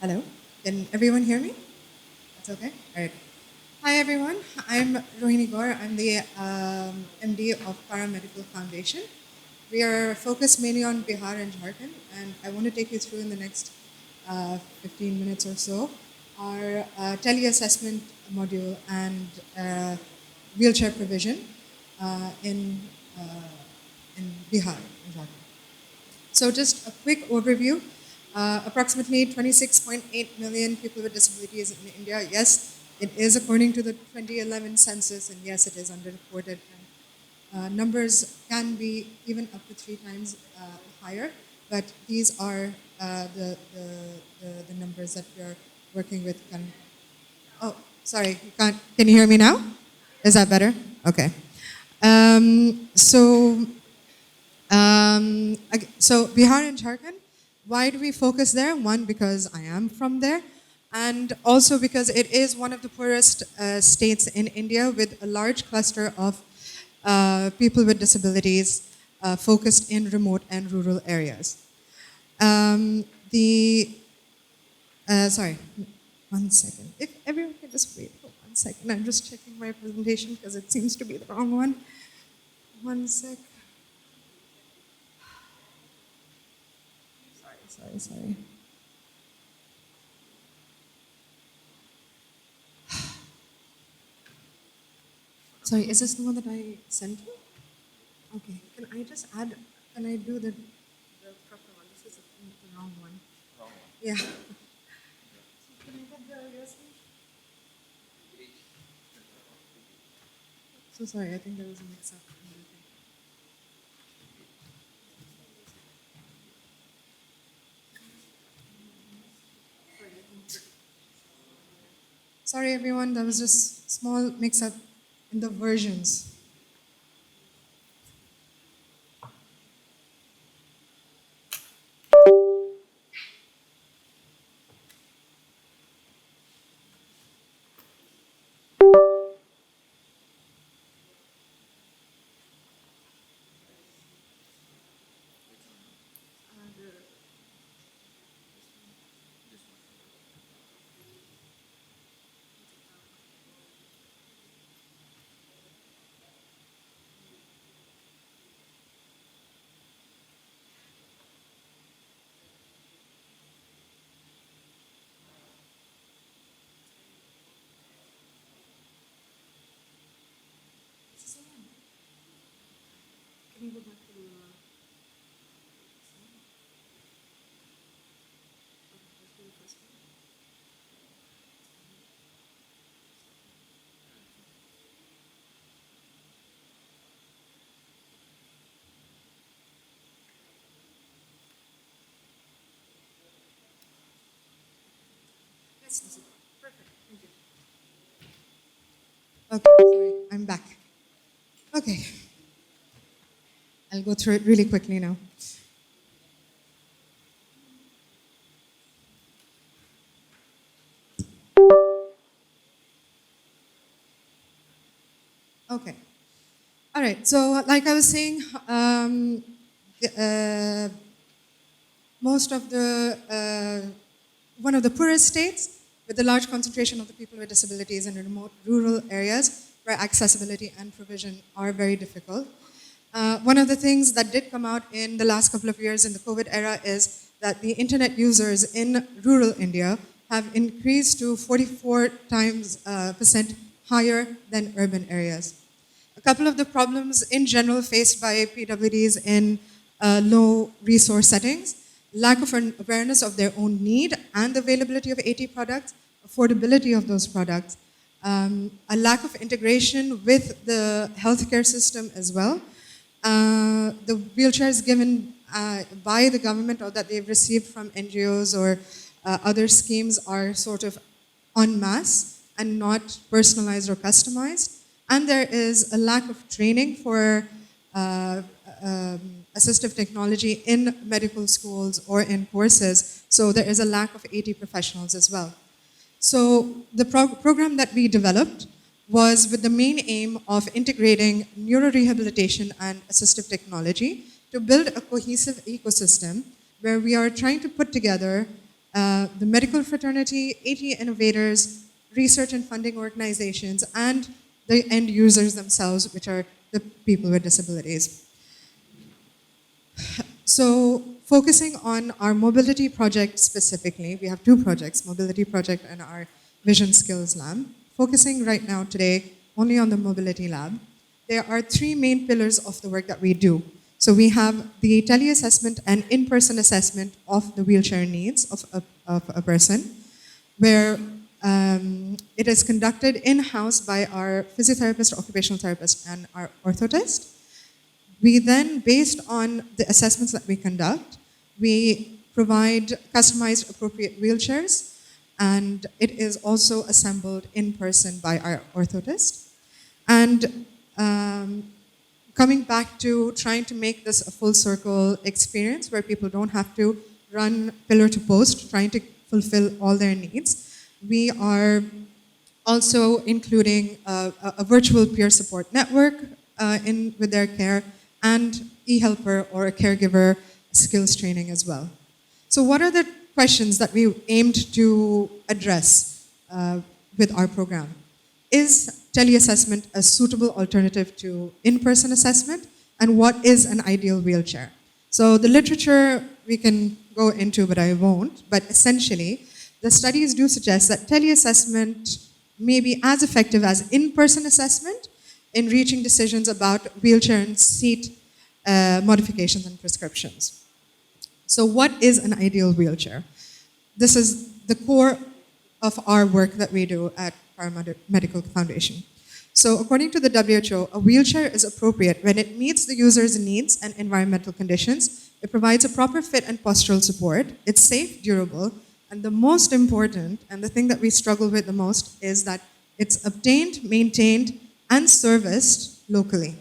Hello, can everyone hear me? That's okay? All right. Hi, everyone. I'm Rohini Gaur. I'm the MD of Paramedical Foundation. We are focused mainly on Bihar and Jharkhand, and I want to take you through in the next 15 minutes or so our tele-assessment module and wheelchair provision uh, in, uh, in Bihar and Jharkhand. So just a quick overview. Approximately 26.8 million people with disabilities in India. Yes, it is according to the 2011 census, and yes, it is underreported. And numbers can be even up to 3 times higher, but these are the numbers that we are working with currently. Oh, sorry, you can't, can you hear me now? Is that better? Okay. So Bihar and Jharkhand, why do we focus there? One, because I am from there, and also because it is one of the poorest states in India with a large cluster of people with disabilities focused in remote and rural areas. The Sorry, one second. If everyone can just wait for 1 second, I'm just checking my presentation because it seems to be the wrong one. One sec. Sorry. Sorry, is this the one that I sent you? Okay. Can I just add? Can I do the proper one? This is the wrong one. Yeah. Can I get the USB? So sorry. I think there was a mix-up. Sorry, everyone. There was just small mix-up in the versions. Can you go back to the? Yes, this is perfect. Thank you. Okay, sorry, I'm back. Okay, I'll go through it really quickly now. Okay. All right. So, like I was saying, uh, most of the one of the poorest states with a large concentration of the people with disabilities in remote rural areas where accessibility and provision are very difficult. One of the things that did come out in the last couple of years in the COVID era is that the internet users in rural India have increased to 44 times percent higher than urban areas. A couple of the problems in general faced by PWDs in low resource settings: lack of an awareness of their own need and the availability of AT products, affordability of those products, a lack of integration with the healthcare system as well. The wheelchairs given by the government or that they've received from NGOs or other schemes are sort of en masse and not personalized or customized. And there is a lack of training for assistive technology in medical schools or in courses. So there is a lack of AT professionals as well. So the program that we developed was with the main aim of integrating neurorehabilitation and assistive technology to build a cohesive ecosystem where we are trying to put together the medical fraternity, 80 innovators, research and funding organizations, and the end users themselves, which are the people with disabilities. So focusing on our mobility project specifically, we have two projects, mobility project and our vision skills lab. Focusing right now today only on the mobility lab, there are three main pillars of the work that we do. So we have the tele-assessment and in-person assessment of the wheelchair needs of a person, where it is conducted in-house by our physiotherapist, occupational therapist, and our orthotist. We then, based on the assessments that we conduct, we provide customized appropriate wheelchairs, and it is also assembled in person by our orthotist. And coming back to trying to make this a full circle experience where people don't have to run pillar to post trying to fulfill all their needs, we are also including a virtual peer support network with their care, and e-helper or a caregiver skills training as well. So what are the questions that we aimed to address with our program? Is tele-assessment a suitable alternative to in-person assessment? And what is an ideal wheelchair? So the literature we can go into, but I won't. But essentially, the studies do suggest that tele-assessment may be as effective as in-person assessment in reaching decisions about wheelchair and seat modifications and prescriptions. So what is an ideal wheelchair? This is the core of our work that we do at Paramedical Foundation. So according to the WHO, a wheelchair is appropriate when it meets the user's needs and environmental conditions, it provides a proper fit and postural support, it's safe, durable, and the most important, and the thing that we struggle with the most, is that it's obtained, maintained, and serviced locally.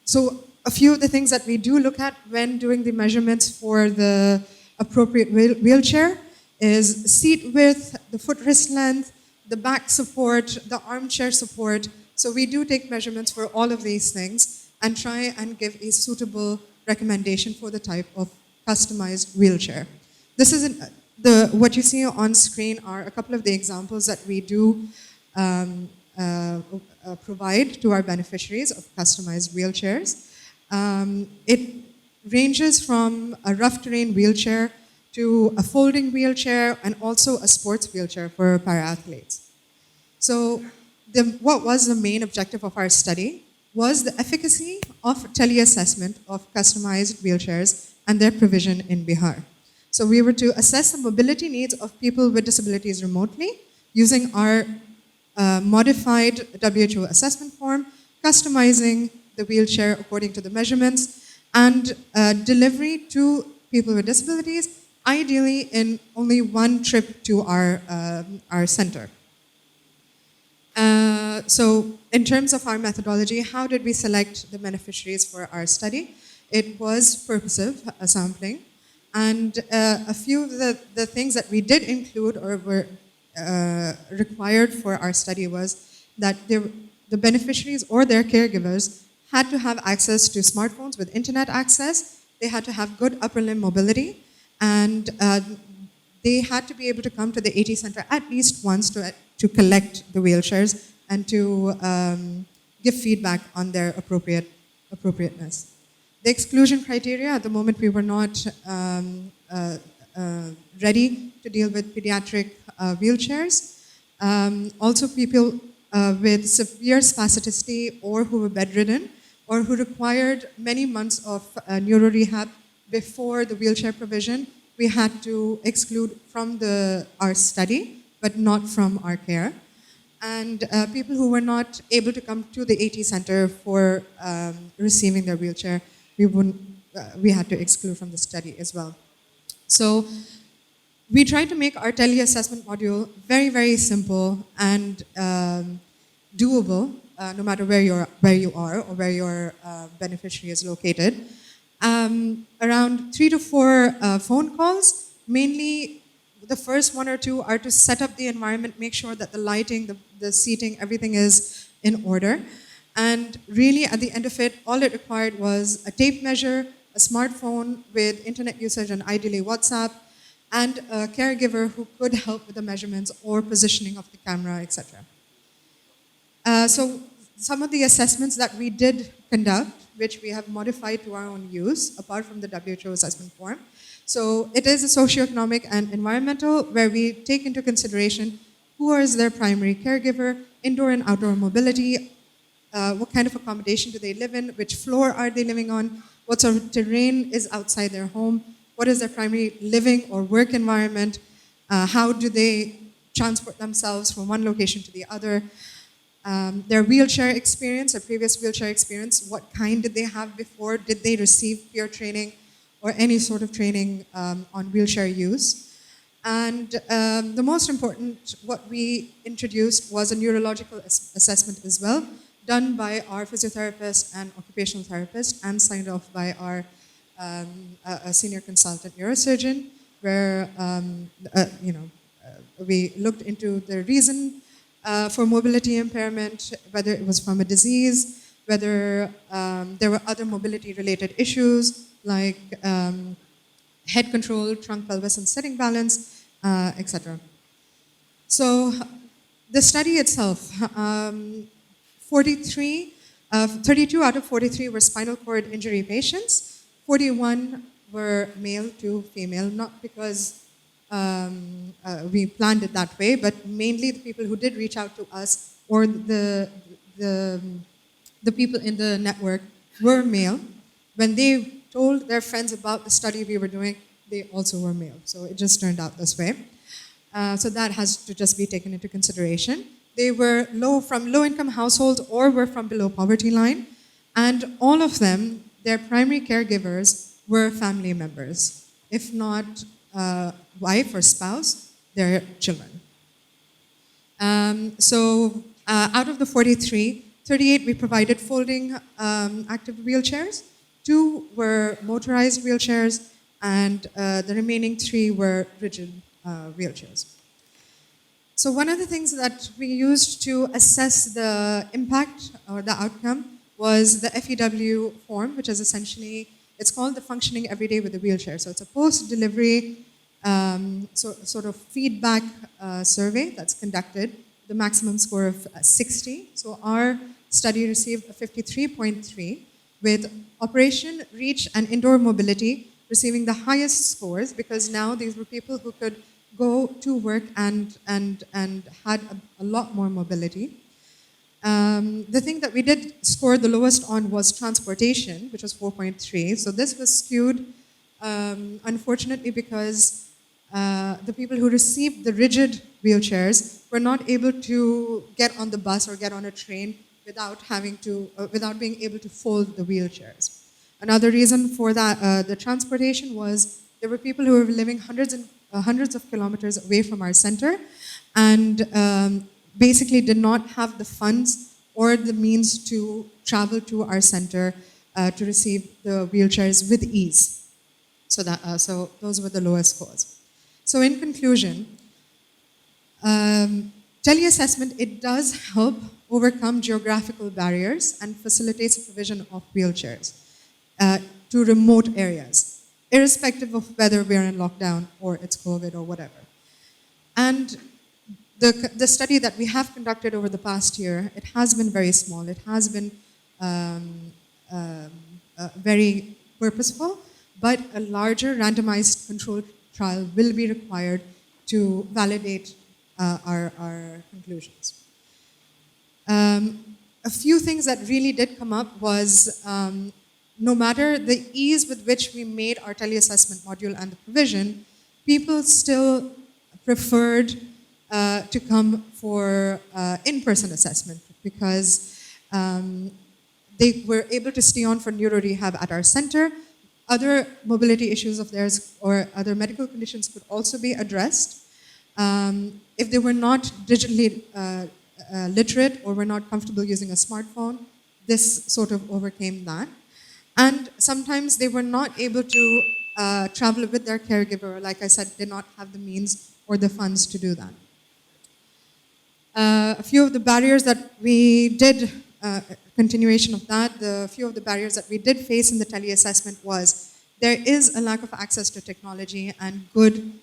So a few of the things that we do look at when doing the measurements for the appropriate wheelchair is seat width, the footrest length, the back support, the armchair support. So we do take measurements for all of these things and try and give a suitable recommendation for the type of customized wheelchair. This is what you see on screen are a couple of the examples that we do provide to our beneficiaries of customized wheelchairs. It ranges from a rough terrain wheelchair to a folding wheelchair and also a sports wheelchair for para-athletes. So what was the main objective of our study was the efficacy of tele-assessment of customized wheelchairs and their provision in Bihar. So we were to assess the mobility needs of people with disabilities remotely using our modified WHO assessment form, customizing the wheelchair according to the measurements, and delivery to people with disabilities, ideally in only one trip to our center. So in terms of our methodology, how did we select the beneficiaries for our study? It was purposive sampling, and a few of the things that we did include or were required for our study was that the beneficiaries or their caregivers had to have access to smartphones with internet access, they had to have good upper limb mobility, and they had to be able to come to the AT center at least once to collect the wheelchairs and to give feedback on their appropriateness. The exclusion criteria, at the moment we were not ready to deal with pediatric wheelchairs. Also people with severe spasticity or who were bedridden or who required many months of neuro rehab before the wheelchair provision, we had to exclude from our study, but not from our care. And people who were not able to come to the AT center for receiving their wheelchair, we had to exclude from the study as well. So we tried to make our tele-assessment module very, very simple and doable, no matter where you are or where your beneficiary is located. Around 3 to 4 phone calls, mainly the first 1 or 2 are to set up the environment, make sure that the lighting, the seating, everything is in order. And really, at the end of it, all it required was a tape measure, a smartphone with internet usage and ideally WhatsApp, and a caregiver who could help with the measurements or positioning of the camera, etc. So some of the assessments that we did conduct, which we have modified to our own use, apart from the WHO assessment form. So it is a socioeconomic and environmental, where we take into consideration who is their primary caregiver, indoor and outdoor mobility, what kind of accommodation do they live in, which floor are they living on, what sort of terrain is outside their home, what is their primary living or work environment, how do they transport themselves from one location to the other, their wheelchair experience, their previous wheelchair experience, what kind did they have before, did they receive peer training or any sort of training on wheelchair use. And the most important, what we introduced was a neurological assessment as well, done by our physiotherapist and occupational therapist, and signed off by our a senior consultant neurosurgeon, where we looked into the reason for mobility impairment, whether it was from a disease, whether there were other mobility-related issues like head control, trunk, pelvis, and sitting balance, etc. So the study itself, 32 out of 43 were spinal cord injury patients, 41 were male to female, not because we planned it that way, but mainly the people who did reach out to us or the people in the network were male. When they told their friends about the study we were doing, they also were male. So it just turned out this way. So that has to just be taken into consideration. They were from low-income households or were from below poverty line. And all of them, their primary caregivers were family members. If not wife or spouse, their children. Out of the 43, 38 we provided folding active wheelchairs, 2 were motorized wheelchairs, and the remaining 3 were rigid wheelchairs. So one of the things that we used to assess the impact or the outcome was the FEW form, which is essentially, it's called the Functioning Everyday with a Wheelchair. So it's a post-delivery sort of feedback survey that's conducted, the maximum score of 60. So our study received a 53.3, with operation, reach, and indoor mobility receiving the highest scores, because now these were people who could go to work and had a lot more mobility. The thing that we did score the lowest on was transportation, which was 4.3. So this was skewed, unfortunately, because the people who received the rigid wheelchairs were not able to get on the bus or get on a train without being able to fold the wheelchairs. Another reason for that, the transportation, was there were people who were living hundreds of kilometers away from our center, and basically did not have the funds or the means to travel to our center to receive the wheelchairs with ease. So those were the lowest scores. So in conclusion, tele-assessment, it does help overcome geographical barriers and facilitates the provision of wheelchairs to remote areas, irrespective of whether we're in lockdown or it's COVID or whatever. And the study that we have conducted over the past year, it has been very small. It has been very purposeful, but a larger randomized controlled trial will be required to validate our conclusions. A few things that really did come up was no matter the ease with which we made our tele-assessment module and the provision, people still preferred to come for in-person assessment, because they were able to stay on for neuro rehab at our center. Other mobility issues of theirs or other medical conditions could also be addressed. If they were not digitally literate or were not comfortable using a smartphone, this sort of overcame that. And sometimes they were not able to travel with their caregiver, or like I said, did not have the means or the funds to do that. A few of the barriers that we did continuation of that, the few of the barriers that we did face in the tele-assessment was there is a lack of access to technology and good,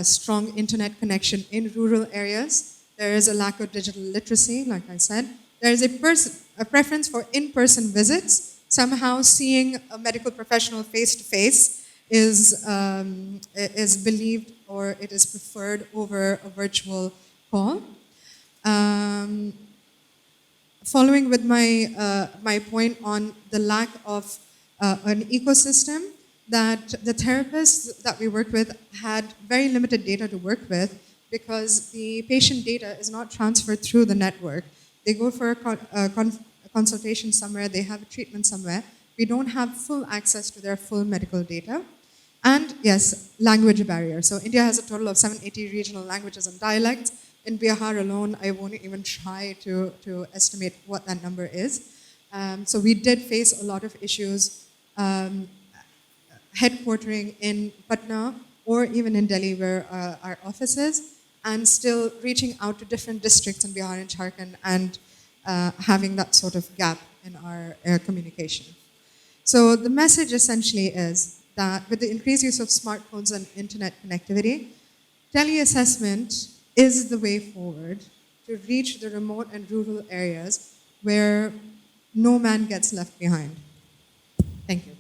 strong internet connection in rural areas. There is a lack of digital literacy, like I said. There is a preference for in-person visits. Somehow seeing a medical professional face-to-face is believed or it is preferred over a virtual call. Following with my point on the lack of an ecosystem, that the therapists that we worked with had very limited data to work with because the patient data is not transferred through the network. They go for a consultation somewhere, they have a treatment somewhere. We don't have full access to their full medical data. And yes, language barrier. So India has a total of 780 regional languages and dialects. In Bihar alone, I won't even try to estimate what that number is. So we did face a lot of issues headquartering in Patna or even in Delhi where our office is, and still reaching out to different districts in Bihar and Jharkhand and having that sort of gap in our communication. So the message essentially is that with the increased use of smartphones and internet connectivity, tele-assessment is the way forward to reach the remote and rural areas where no man gets left behind. Thank you.